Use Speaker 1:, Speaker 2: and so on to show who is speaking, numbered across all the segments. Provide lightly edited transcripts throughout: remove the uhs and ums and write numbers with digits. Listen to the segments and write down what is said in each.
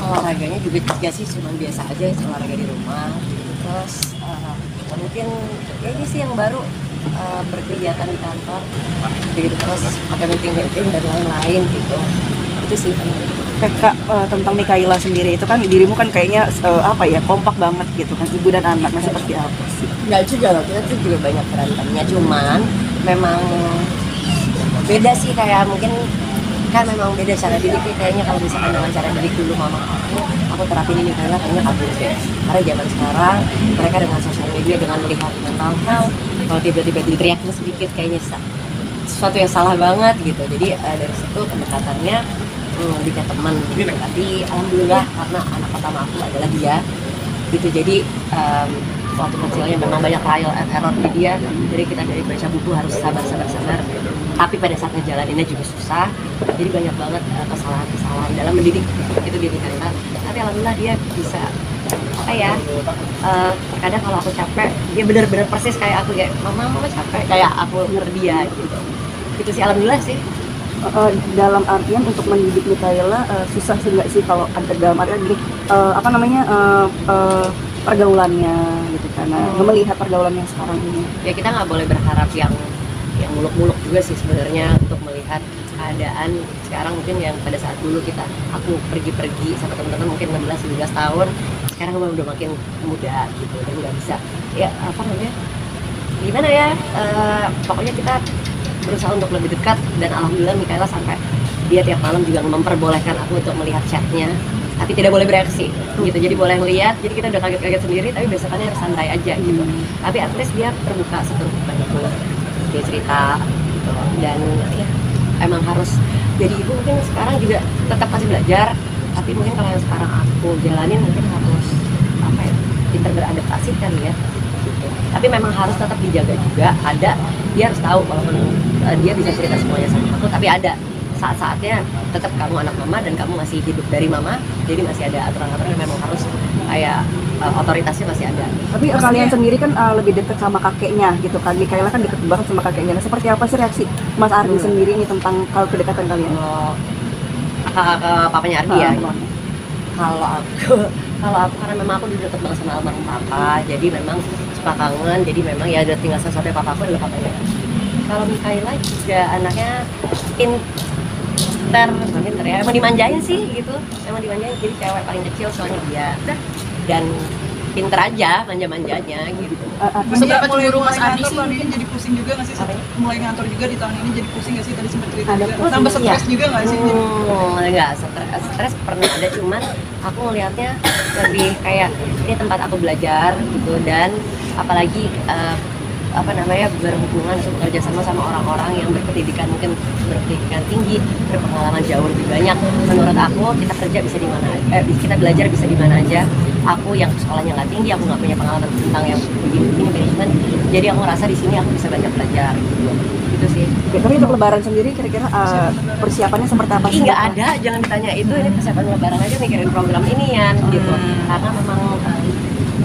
Speaker 1: Olahraganya juga sih cuma biasa aja, olahraga di rumah. Terus mungkin ya ini sih yang baru, berkegiatan di kantor gitu, terus ada meeting dan lain-lain gitu. Itu sih
Speaker 2: Kak, tentang Mikaela sendiri itu kan dirimu kan kayaknya apa ya, kompak banget gitu kan, ibu dan anak. Nah, seperti apa sih?
Speaker 1: nggak juga loh, kita tuh juga banyak berantemnya, cuman memang beda sih, kayak mungkin kan memang beda cara didik. Kayaknya kalau misalkan dengan cara didik dulu mama aku terapin ini kayaknya kabur deh. Karena zaman sekarang mereka dengan sosial media, dengan melihat mental health, kalau tiba-tiba diteriakin sedikit kayaknya sesuatu yang salah banget gitu. Jadi dari situ pendekatannya lebih ke teman gitu. Tapi alhamdulillah karena anak pertama aku adalah dia gitu, jadi waktu kecilnya memang banyak trial and error di dia. Jadi kita dari baca buku harus sabar, tapi pada saat ngejalaninnya juga susah. Jadi banyak banget kesalahan dalam mendidik itu di Mikaela. Tapi alhamdulillah dia bisa apa ya, terkadang kalau aku capek dia benar-benar persis kayak aku, kayak mama capek, kayak aku ngerti dia gitu. Itu sih alhamdulillah sih.
Speaker 2: Dalam artian untuk mendidik Mikaela susah sih nggak sih, kalau ada dalam artian gini, apa namanya, pergaulannya gitu, karena melihat pergaulan yang sekarang ini.
Speaker 1: Ya kita nggak boleh berharap yang muluk-muluk juga sih sebenarnya untuk melihat keadaan sekarang. Mungkin yang pada saat dulu aku pergi-pergi sama teman-teman mungkin 16-17 tahun, sekarang udah makin muda gitu, dan nggak bisa ya apa namanya, gimana ya, pokoknya kita berusaha untuk lebih dekat. Dan alhamdulillah Mikaela sampai dia tiap malam juga memperbolehkan aku untuk melihat chatnya, tapi tidak boleh bereaksi gitu. Jadi boleh ngeliat, jadi kita udah kaget-kaget sendiri, tapi besokannya santai aja gitu. Tapi at least dia terbuka seterbuka itu, dia cerita gitu. Dan ya emang harus jadi ibu, mungkin sekarang juga tetap masih belajar, tapi mungkin kalau yang sekarang aku jalanin mungkin harus apa ya, pintar beradaptasi kali ya gitu. Tapi memang harus tetap dijaga juga, dia harus tahu walaupun dia bisa cerita semuanya sama aku, tapi ada saat-saatnya tetap kamu anak mama dan kamu masih hidup dari mama, jadi masih ada aturan-aturan yang memang harus kayak otoritasnya masih ada.
Speaker 2: Tapi kalian sendiri kan lebih dekat sama kakeknya gitu kan, Mikaela kan deket banget sama kakeknya. Nah, seperti apa sih reaksi Mas Ardi sendiri ini tentang kedekatan kalian?
Speaker 1: Papanya Ardi ya. Kalau aku karena memang aku deket banget sama almarhum papa, jadi memang suka kangen. Jadi memang ya ada tinggal satu-satunya papa aku adalah papanya. Kalau Mikaela juga anaknya pinter ya, emang dimanjain sih gitu, emang dimanjain. Jadi cewek paling kecil soalnya dia, dan pinter aja manja-manjanya gitu.
Speaker 3: Seberapa cemburu Mas Ardi sih? Tahun ini jadi pusing juga nggak sih? Mulai ngantor juga di tahun ini jadi pusing nggak sih? Tadi sempat cerita juga. Tambah stres juga nggak sih?
Speaker 1: Nggak, stres pernah ada, cuman aku ngelihatnya lebih kayak ini tempat aku belajar gitu. Dan apalagi berhubungan atau bekerja sama orang-orang yang berpendidikan, mungkin berpendidikan tinggi, berpengalaman jauh lebih banyak. Menurut aku kita kerja bisa di mana, kita belajar bisa di mana aja. Aku yang sekolahnya nggak tinggi, aku nggak punya pengalaman tentang yang begini manajemen, jadi aku ngerasa di sini aku bisa banyak belajar gitu sih.
Speaker 2: Ya, tapi untuk lebaran sendiri kira-kira persiapannya seperti apa sih?
Speaker 1: Nggak ada, jangan ditanya itu. Ini persiapan lebaran aja mikirin program inian gitu, karena memang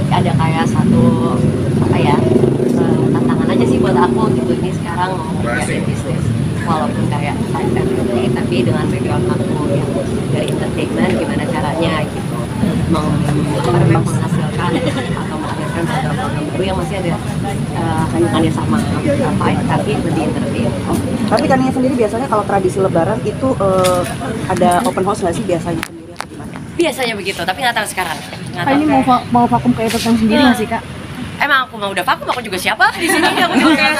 Speaker 1: ada kayak satu tantangan aja sih buat aku gitu. Ini sekarang mau ngerjain bisnis walaupun kayak side family, tapi dengan background aku yang dari entertainment, gimana caranya gitu menghasilkan atau menghasilkan program-program baru yang masih ada hanya sama tapi lebih entertain.
Speaker 2: Tapi kalian sendiri biasanya kalau tradisi lebaran itu ada open house nggak sih biasanya sendiri atau gimana?
Speaker 1: Biasanya begitu, tapi nggak tahu sekarang.
Speaker 2: Ini mau vakum kayak sendiri nggak sih Kak?
Speaker 1: Emang aku mau udah vakum, aku juga siapa di sini? Aku juga